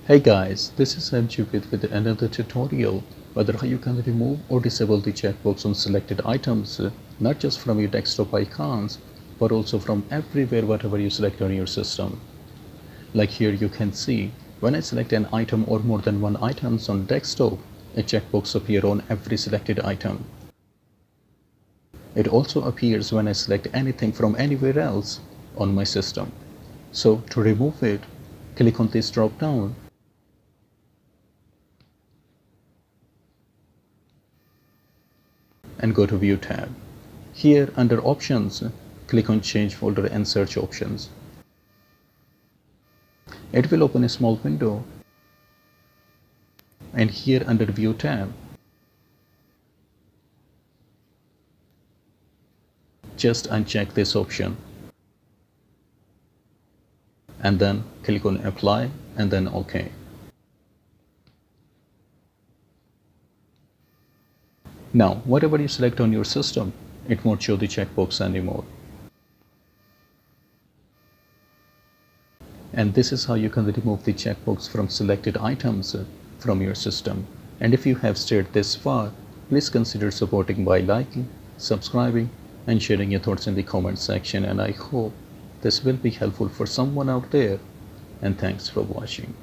Hey guys, this is 𝐓𝐸 with another tutorial whether how you can remove or disable the checkbox on selected items, not just from your desktop icons, but also from everywhere whatever you select on your system. Like here you can see, when I select an item or more than one items on desktop, a checkbox appears on every selected item. It also appears when I select anything from anywhere else on my system. So to remove it, click on this drop down and go to View tab. Here under Options, click on Change Folder and Search Options. It will open a small window, and here under View tab, just uncheck this option and then click on Apply and then OK. Now, whatever you select on your system, it won't show the checkbox anymore. And this is how you can remove the checkbox from selected items from your system. And if you have stayed this far, please consider supporting by liking, subscribing, and sharing your thoughts in the comment section. And I hope this will be helpful for someone out there. And thanks for watching.